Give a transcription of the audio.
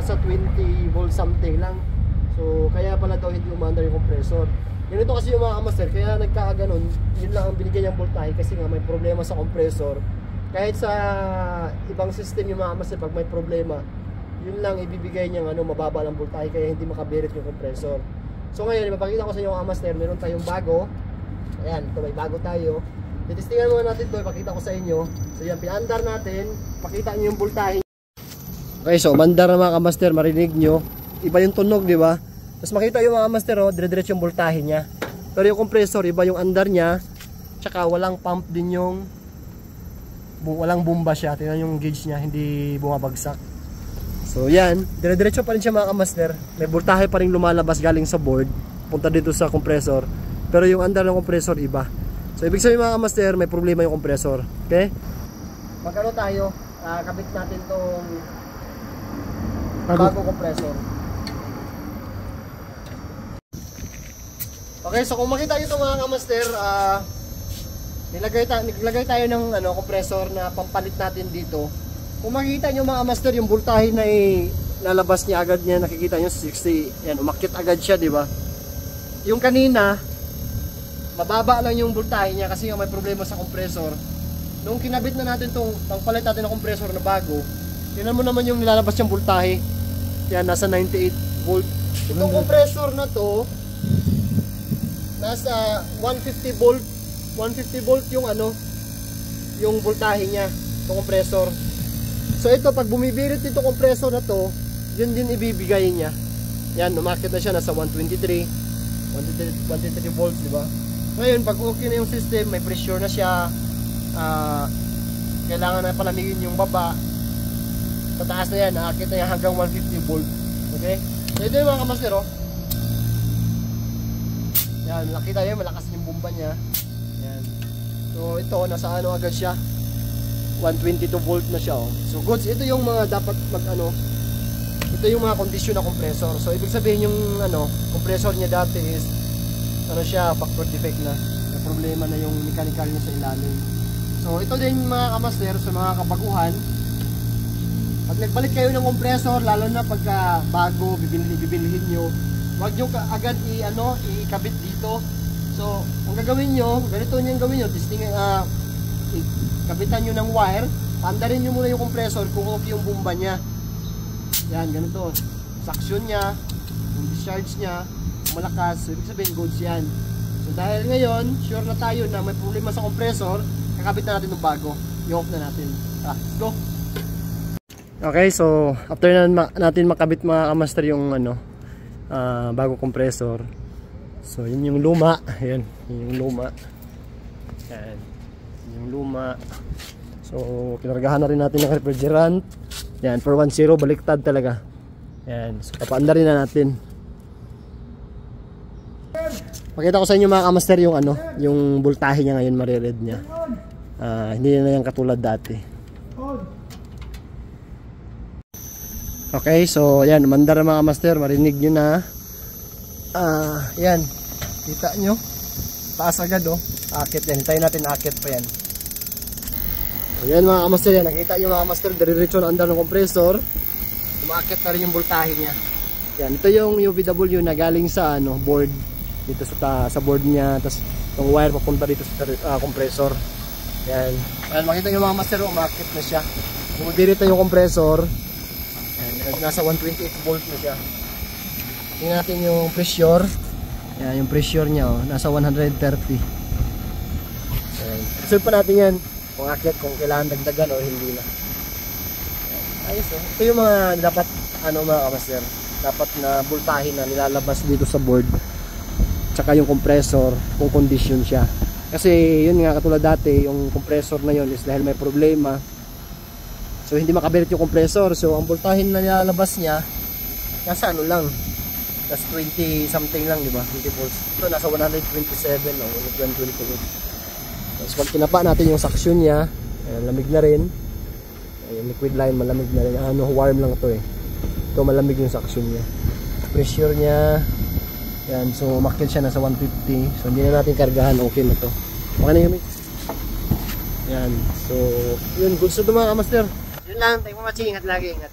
nasa 20 volt something lang. So kaya pala daw hindi umaandar yung compressor. Ganito kasi yung mga kamaster, kaya nagkakaganon. Yun lang ang binigyan niyang voltahe kasi nga may problema sa compressor. Kahit sa ibang system yung mga kamaster, pag may problema, yun lang ibibigay niyang mababa ng voltahe kaya hindi makabirit yung compressor. So ngayon, ipapakita ko sa inyo mga kamaster, meron tayong bago. Ayan, ito may bago tayo. Titistingan muna natin ito, ipakita ko sa inyo. So yan, pinaandar natin, pakita niyo yung voltahe. Okay, so umandar na mga kamaster, marinig nyo. Iba yung tunog, di ba? Tapos makita yung mga kamaster, dire-diretso yung voltahe niya. Pero yung compressor, iba yung andar niya. Tsaka walang pump din yung walang bomba siya. Tingnan yung gauge niya, hindi bumabagsak. So yan, dire-diretso pa rin siya mga kamaster. May voltahe pa rin lumalabas galing sa board, punta dito sa compressor. Pero yung andar ng compressor iba. So ibig sabihin mga kamaster, may problema yung compressor. Okay? Magkano tayo? Kabit natin tong bago compressor. Okay, so kung makita nyo ito mga kamaster, nilagay tayo ng compressor na pampalit natin dito. Kung makikita nyo mga kamaster, yung voltahe na lalabas niya agad niya, nakikita nyo 60. Yan, umakyat agad siya, di ba? Yung kanina, mababa lang yung voltahe niya kasi may problema sa compressor. Nung kinabit na natin itong pangpalit natin ng compressor na bago, tingnan mo naman yung nilalabas yung voltahe. Yan, nasa 98 volt. Itong compressor na to, nasa 150 volt. 150 volt yung yung voltahe niya, itong compressor. So ito, pag bumibirit itong compressor na to, yun din ibibigay niya. Yan, umakit na siya, nasa 123 volts, di ba? Ngayon, pag okay na yung system, may pressure na siya, kailangan na palamigin yung baba, tataas na yan, nakakit na yan hanggang 150 volt. Okay? So ito yung mga kamaster, yan, nakita nyo, malakas yung bomba niya. Yan. So ito, nasa agad siya, 122 volt na siya. So goods, ito yung mga dapat ito yung mga kondisyon na compressor. So ibig sabihin yung compressor niya dati is siya, factor defect na. May problema na yung mechanical niya sa ilalim. So ito din mga kamaster, sa mga kabaguhan, pag nagbalik kayo ng compressor, lalo na pagka bago bibilhin nyo, huwag nyo agad ikabit dito. So ang gagawin nyo, ganito nyo gawin nyo, kabitan nyo ng wire, pandarin nyo muna yung compressor kung okay yung bomba nya. Yan, ganito, suction nya, yung discharge nya malakas, so ibig sabihin goods yan. So dahil ngayon, sure na tayo na may problema sa compressor, kakabit na natin ng bago, i-off na natin. Let's go! Okay, so after natin makabit mga kamaster yung bago compressor, so yun yung luma. Ayan, yun yung luma. Ayan, yun yung luma. So kinargahan na rin natin ng refrigerant. Ayan, 410, baliktad talaga. Ayan, so papaanda rin na natin. Pakita ko sa inyo mga kamaster yung yung voltahe niya ngayon, mariread niya. Hindi na yan katulad dati. Okay, so yan, umandar na mga kamaster, marinig nyo na. Yan, kita nyo, taas agad akit yan, hintayin natin akit pa yan. So yan mga kamaster, yan, nakita nyo mga kamaster, dire-diretso na andar ng compressor, umakit na rin yung voltahe niya. Yan, ito yung UVW na galing sa board, dito sa board niya, tapos itong wire papunta dito sa compressor. Yan, makita nyo mga kamaster, umakit na siya. Bumibirit na yung compressor. Yan, nasa 128 volt na siya. Tingnan natin yung pressure. Yan, yung pressure niya nasa 130. Resolve pa natin yan kung akit, kung kailangan dagdagan o hindi na. Yan, ayos ito yung mga dapat mga kamaster, dapat na voltahe na nilalabas dito sa board, tsaka yung compressor kung condition siya. Kasi yun nga, katulad dati yung compressor na yun is dahil may problema, so hindi makabirit yung compressor. So ang voltahe na nilalabas niya nasa lang, nasa 20 something lang, diba? 20 volts. Ito nasa 127 o 128. Tapos pag kinapa natin yung suction niya, lamig na rin. Yung liquid line malamig na rin. Warm lang ito ito malamig yung suction niya. Pressure niya, yan, so umakyat siya nasa 150. So hindi na natin kargahan, okay na to. Okay na yun. Yan, so yun, good sa mga kamaster. Yun lang, tayo po matching, ingat lagi, ingat.